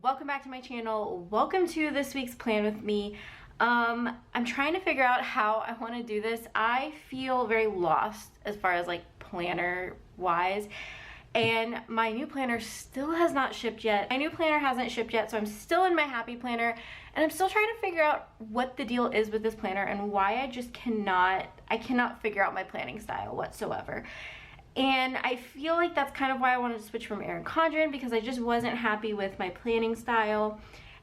welcome back to my channel. Welcome to this week's plan with me. I'm trying to figure out how I want to do this. I feel very lost as far as like planner wise, and my new planner still has not shipped yet. My new planner hasn't shipped yet, so I'm still in my Happy Planner, and I'm still trying to figure out what the deal is with this planner and why I just cannot figure out my planning style whatsoever. And I feel like that's kind of why I wanted to switch from Erin Condren, because I just wasn't happy with my planning style.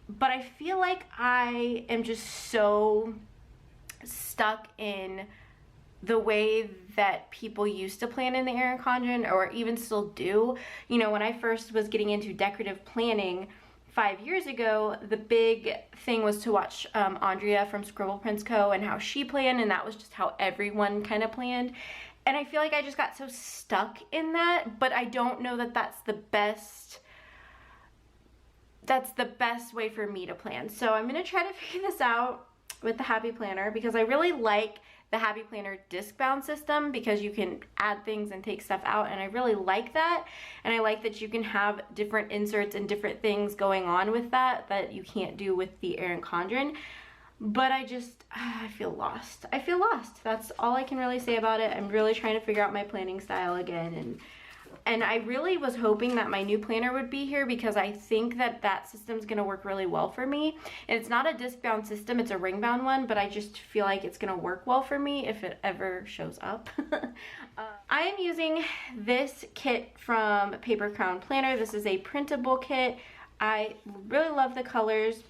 But I feel like I am just so stuck in the way that people used to plan in the Erin Condren, or even still do. You know, when I first was getting into decorative planning 5 years ago, the big thing was to watch Andrea from Scribble Prints Co. and how she planned, and that was just how everyone kind of planned. And I feel like I just got so stuck in that, but I don't know that that's the best way for me to plan. So I'm gonna try to figure this out with the Happy Planner, because I really like the Happy Planner disc bound system, because you can add things and take stuff out, and I really like that. And I like that you can have different inserts and different things going on with that you can't do with the Erin Condren. But I feel lost. I feel lost. That's all I can really say about it. I'm really trying to figure out my planning style again, and I really was hoping that my new planner would be here, because I think that system's gonna work really well for me. And it's not a disc bound system, it's a ring bound one, but I just feel like it's gonna work well for me if it ever shows up. I am using this kit from Paper Crown Planner. This is a printable kit. I really love the colors.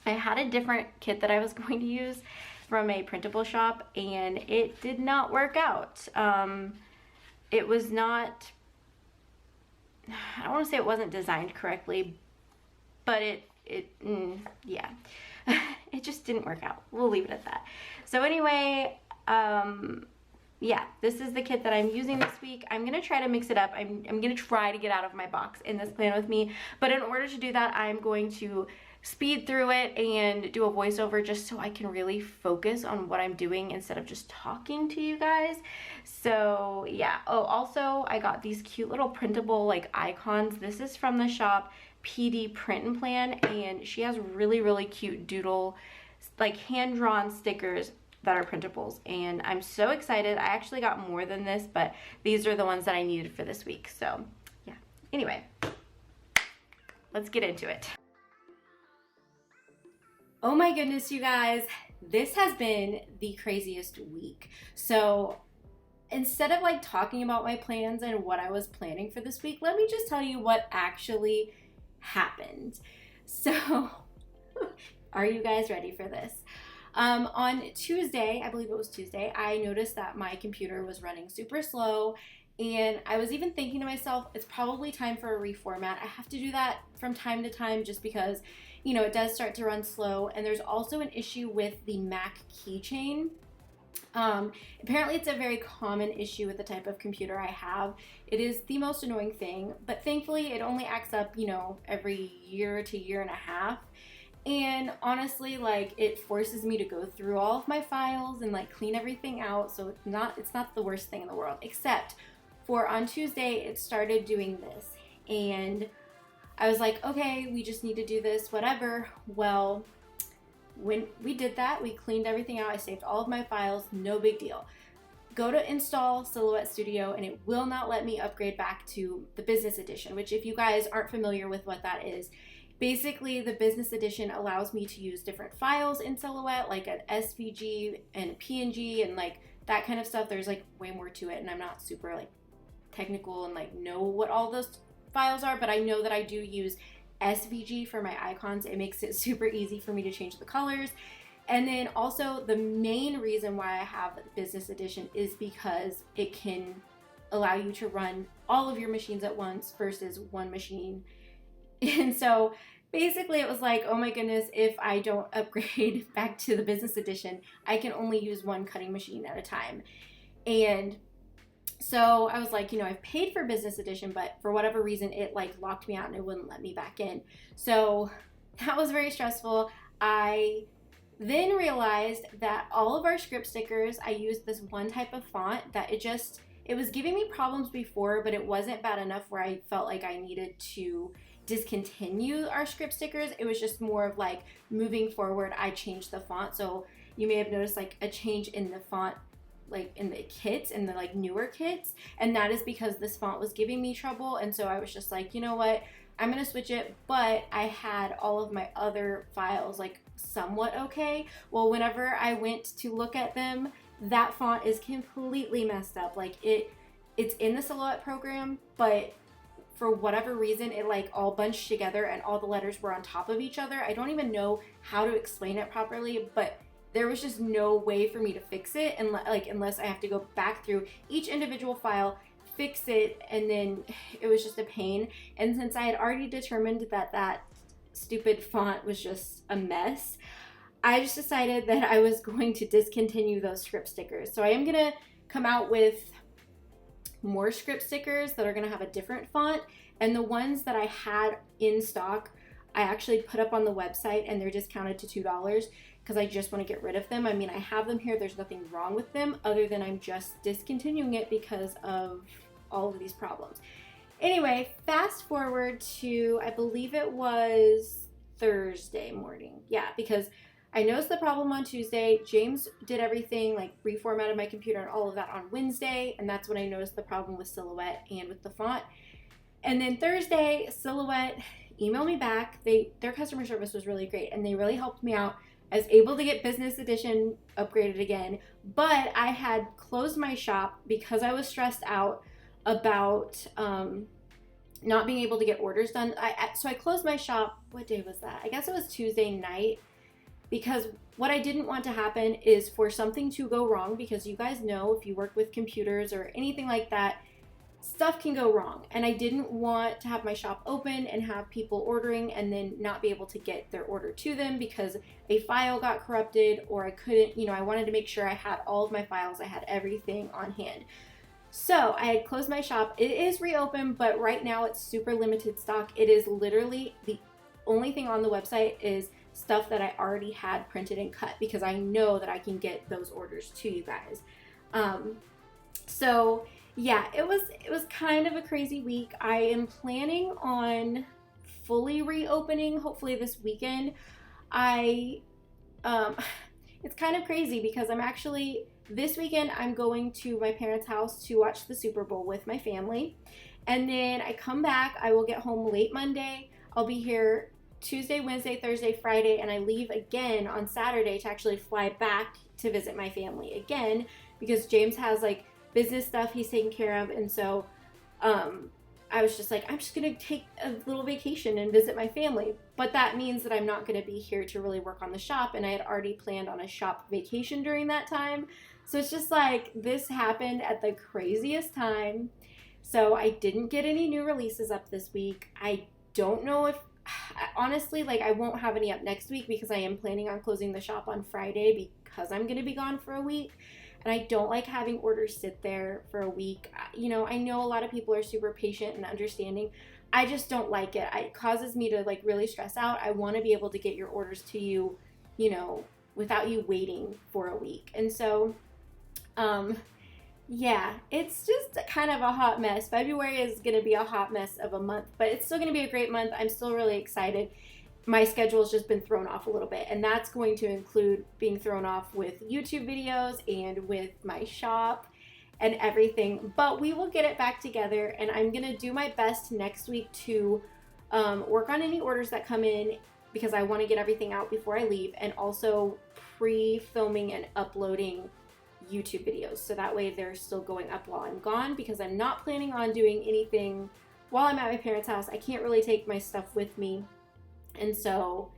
I had a different kit that I was going to use from a printable shop, and it did not work out. It was not, I don't want to say it wasn't designed correctly, but yeah, it just didn't work out. We'll leave it at that. So anyway, yeah, this is the kit that I'm using this week. I'm gonna try to mix it up. I'm gonna try to get out of my box in this plan with me, but in order to do that, I'm going to speed through it and do a voiceover just so I can really focus on what I'm doing instead of just talking to you guys. So yeah. Oh, also I got these cute little printable like icons. This is from the shop PD Print and Plan, and she has really cute doodle, like hand-drawn stickers that are printables, and I'm so excited. I actually got more than this, but these are the ones that I needed for this week. So yeah, anyway, let's get into it. Oh my goodness, you guys, this has been the craziest week. So instead of like talking about my plans and what I was planning for this week, let me just tell you what actually happened. So are you guys ready for this? On Tuesday, I believe it was Tuesday, I noticed that my computer was running super slow, and I was even thinking to myself, it's probably time for a reformat. I have to do that from time to time just because, you know, it does start to run slow. And there's also an issue with the Mac keychain. Apparently it's a very common issue with the type of computer I have. It is the most annoying thing, but thankfully it only acts up, you know, every year to year and a half. And honestly, like, it forces me to go through all of my files and like clean everything out. So it's not the worst thing in the world, except for on Tuesday, it started doing this. And I was like, okay, we just need to do this, whatever. Well, when we did that, we cleaned everything out. I saved all of my files, no big deal. Go to install Silhouette Studio, and it will not let me upgrade back to the business edition, which if you guys aren't familiar with what that is, basically the business edition allows me to use different files in Silhouette, like an SVG and PNG and like that kind of stuff. There's like way more to it, and I'm not super like technical and like know what all those files are, but I know that I do use SVG for my icons. It makes it super easy for me to change the colors. And then also the main reason why I have the business edition is because it can allow you to run all of your machines at once versus one machine. And so basically it was like, oh my goodness, if I don't upgrade back to the business edition, I can only use one cutting machine at a time. And so I was like, you know, I've paid for business edition, but for whatever reason, it like locked me out and it wouldn't let me back in. So that was very stressful. I then realized that all of our script stickers, I used this one type of font that it was giving me problems before, but it wasn't bad enough where I felt like I needed to discontinue our script stickers. It was just more of like moving forward, I changed the font. So you may have noticed like a change in the font, like in the kits, in the like newer kits, and that is because this font was giving me trouble. And so I was just like, you know what, I'm gonna switch it. But I had all of my other files like somewhat okay. Well, whenever I went to look at them, that font is completely messed up. Like it's in the Silhouette program, but for whatever reason, it like all bunched together and all the letters were on top of each other. I don't even know how to explain it properly, but there was just no way for me to fix it, and like unless I have to go back through each individual file, fix it, and then it was just a pain. And since I had already determined that that stupid font was just a mess, I just decided that I was going to discontinue those script stickers. So I am gonna come out with more script stickers that are gonna have a different font, and the ones that I had in stock, I actually put up on the website and they're discounted to $2 because I just want to get rid of them. I mean, I have them here, there's nothing wrong with them other than I'm just discontinuing it because of all of these problems. Anyway, fast forward to, I believe it was Thursday morning. Yeah, because I noticed the problem on Tuesday. James did everything, like reformatted my computer and all of that on Wednesday, and that's when I noticed the problem with Silhouette and with the font. And then Thursday, Silhouette emailed me back. Their customer service was really great, and they really helped me out. I was able to get Business Edition upgraded again, but I had closed my shop because I was stressed out about not being able to get orders done. So I closed my shop. What day was that? I guess it was Tuesday night, because what I didn't want to happen is for something to go wrong, because you guys know if you work with computers or anything like that, stuff can go wrong. And I didn't want to have my shop open and have people ordering and then not be able to get their order to them because a file got corrupted, or I couldn't, I wanted to make sure I had all of my files, I had everything on hand. So I had closed my shop. It is reopened, but right now it's super limited stock. It is literally the only thing on the website is stuff that I already had printed and cut, because I know that I can get those orders to you guys. So yeah, it was kind of a crazy week. I am planning on fully reopening hopefully this weekend. It's kind of crazy because this weekend I'm going to my parents' house to watch the Super Bowl with my family. And then I come back, I will get home late Monday. I'll be here Tuesday, Wednesday, Thursday, Friday, and I leave again on Saturday to actually fly back to visit my family again, because James has like business stuff he's taking care of. And so I was just like, I'm just gonna take a little vacation and visit my family, but that means that I'm not gonna be here to really work on the shop, and I had already planned on a shop vacation during that time. So it's just like, this happened at the craziest time. So I didn't get any new releases up this week. I don't know if, honestly, like I won't have any up next week because I am planning on closing the shop on Friday because I'm gonna be gone for a week. And I don't like having orders sit there for a week. I know a lot of people are super patient and understanding. I just don't like it. It causes me to like really stress out. I want to be able to get your orders to you, without you waiting for a week. And so, yeah, it's just kind of a hot mess. February is going to be a hot mess of a month, but it's still going to be a great month. I'm still really excited. My schedule has just been thrown off a little bit, and that's going to include being thrown off with YouTube videos and with my shop and everything, but we will get it back together. And I'm going to do my best next week to work on any orders that come in, because I want to get everything out before I leave, and also pre-filming and uploading YouTube videos, so that way they're still going up while I'm gone, because I'm not planning on doing anything while I'm at my parents' house. I can't really take my stuff with me. And so,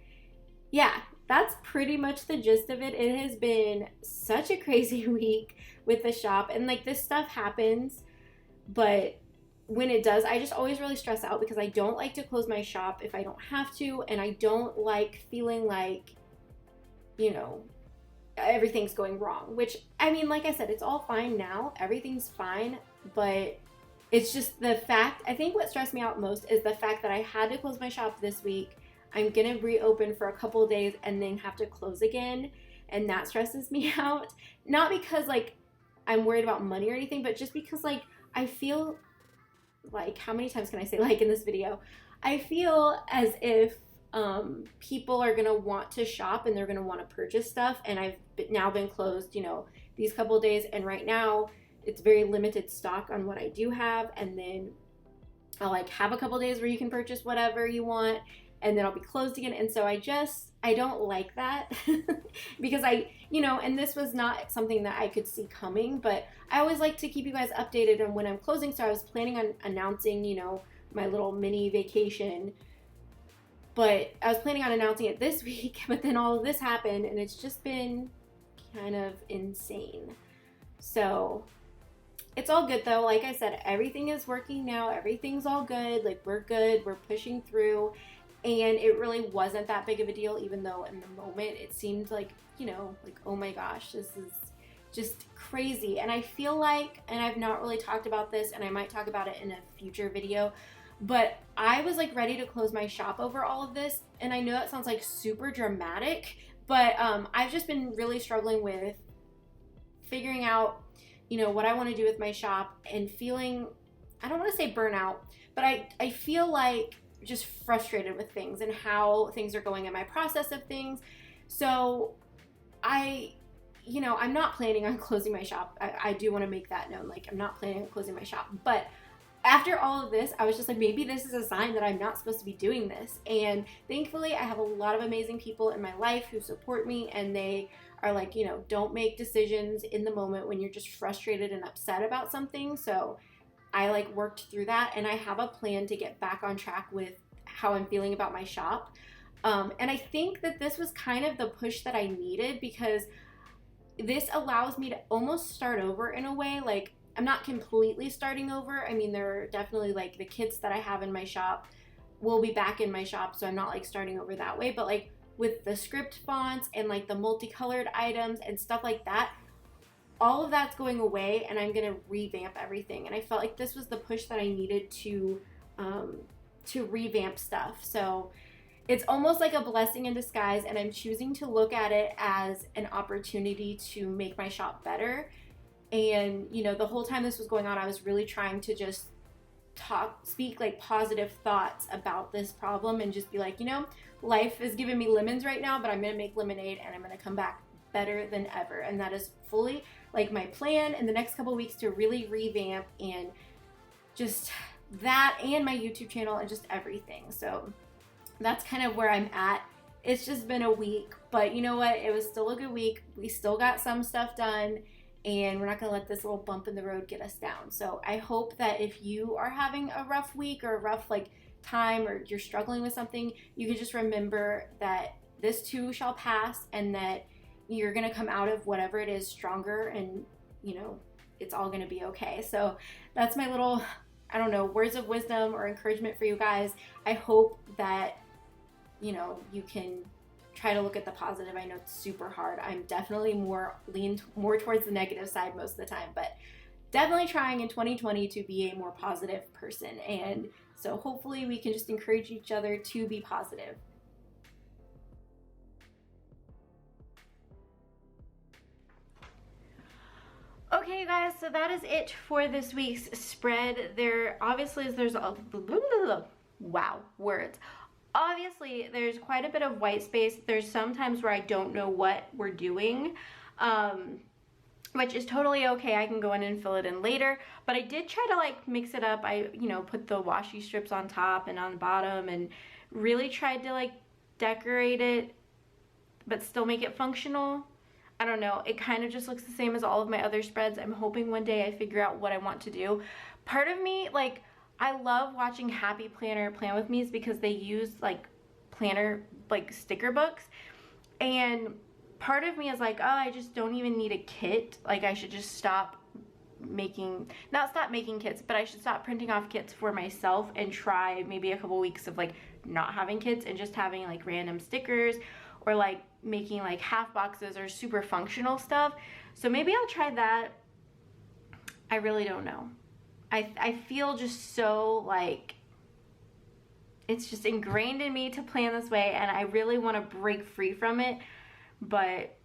yeah, that's pretty much the gist of it. It has been such a crazy week with the shop, and like this stuff happens, but when it does, I just always really stress out because I don't like to close my shop if I don't have to, and I don't like feeling like, everything's going wrong, which, I mean, like I said, it's all fine now. Everything's fine, but it's just the fact, I think what stressed me out most is the fact that I had to close my shop this week. I'm going to reopen for a couple of days and then have to close again, and that stresses me out. Not because, like, I'm worried about money or anything, but just because, like, I feel like, how many times can I say like in this video? I feel as if people are gonna want to shop and they're gonna want to purchase stuff, and I've now been closed, these couple of days, and right now it's very limited stock on what I do have, and then I'll like have a couple days where you can purchase whatever you want, and then I'll be closed again. And so I don't like that because and this was not something that I could see coming, but I always like to keep you guys updated on when I'm closing. So I was planning on announcing, my little mini vacation, but I was planning on announcing it this week, but then all of this happened and it's just been kind of insane. So it's all good though. Like I said, everything is working now. Everything's all good. Like we're good. We're pushing through. And it really wasn't that big of a deal, even though in the moment it seemed like, like, oh my gosh, this is just crazy. And I feel like, and I've not really talked about this, and I might talk about it in a future video, but I was like ready to close my shop over all of this. And I know that sounds like super dramatic, but I've just been really struggling with figuring out what I want to do with my shop and feeling, I don't want to say burnout, but I feel like just frustrated with things and how things are going in my process of things. So I'm not planning on closing my shop. I do want to make that known. Like I'm not planning on closing my shop, but after all of this, I was just like, maybe this is a sign that I'm not supposed to be doing this. And thankfully I have a lot of amazing people in my life who support me, and they are like, don't make decisions in the moment when you're just frustrated and upset about something. So I like worked through that, and I have a plan to get back on track with how I'm feeling about my shop. And I think that this was kind of the push that I needed, because this allows me to almost start over in a way. Like I'm not completely starting over. I mean, there are definitely like the kits that I have in my shop will be back in my shop, so I'm not like starting over that way. But like with the script fonts and like the multicolored items and stuff like that, all of that's going away, and I'm gonna revamp everything. And I felt like this was the push that I needed to revamp stuff. So it's almost like a blessing in disguise, and I'm choosing to look at it as an opportunity to make my shop better. And the whole time this was going on, I was really trying to just speak like positive thoughts about this problem, and just be like, life is giving me lemons right now, but I'm gonna make lemonade, and I'm gonna come back better than ever. And that is fully like my plan in the next couple weeks, to really revamp and just that, and my YouTube channel, and just everything. So that's kind of where I'm at. It's just been a week, but you know what? It was still a good week. We still got some stuff done, and we're not gonna let this little bump in the road get us down. So I hope that if you are having a rough week or a rough time, or you're struggling with something, you can just remember that this too shall pass, and that you're gonna come out of whatever it is stronger, and it's all gonna be okay. So that's my little, I don't know, words of wisdom or encouragement for you guys. I hope that you can try to look at the positive. I know it's super hard. I'm definitely leaned more towards the negative side most of the time, but definitely trying in 2020 to be a more positive person. And so hopefully we can just encourage each other to be positive. Okay, you guys, so that is it for this week's spread. There's Obviously, there's quite a bit of white space. There's some times where I don't know what we're doing, which is totally okay. I can go in and fill it in later, but I did try to mix it up. I, put the washi strips on top and on the bottom, and really tried to decorate it, but still make it functional. I don't know, it kind of just looks the same as all of my other spreads. I'm hoping one day I figure out what I want to do. Part of me, I love watching Happy Planner plan with me, because they use planner sticker books, and part of me is like, oh, I just don't even need a kit. I should just not stop making kits, but I should stop printing off kits for myself and try maybe a couple weeks of not having kits and just having random stickers, or making half boxes or super functional stuff. So maybe I'll try that. I really don't know. I feel just so it's just ingrained in me to plan this way, and I really want to break free from it, but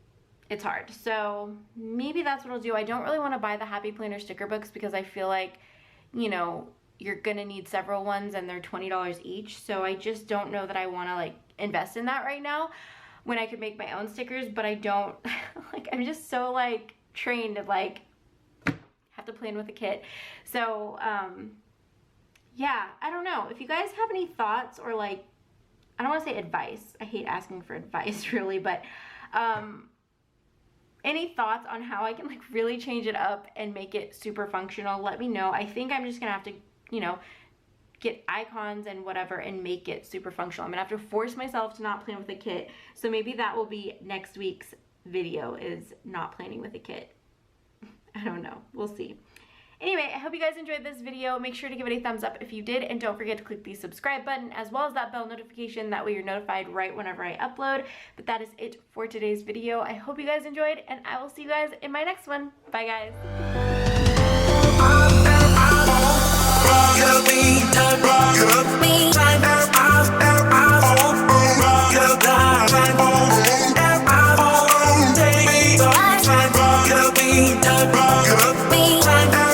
it's hard. So maybe that's what I'll do. I don't really want to buy the Happy Planner sticker books, because I feel you're gonna need several ones and they're $20 each. So I just don't know that I wanna like invest in that right now when I could make my own stickers, but I don't, like, I'm just so like trained to like have to plan with a kit. So yeah, I don't know. If you guys have any thoughts or like, I don't want to say advice. I hate asking for advice really, but any thoughts on how I can like really change it up and make it super functional, let me know. I think I'm just gonna have to, you know, get icons and whatever and make it super functional. I'm gonna have to force myself to not plan with a kit. So maybe that will be next week's video, is not planning with a kit. I don't know, we'll see. Anyway, I hope you guys enjoyed this video. Make sure to give it a thumbs up if you did, and don't forget to click the subscribe button as well as that bell notification. That way you're notified right whenever I upload. But that is it for today's video. I hope you guys enjoyed, and I will see you guys in my next one. Bye guys. Time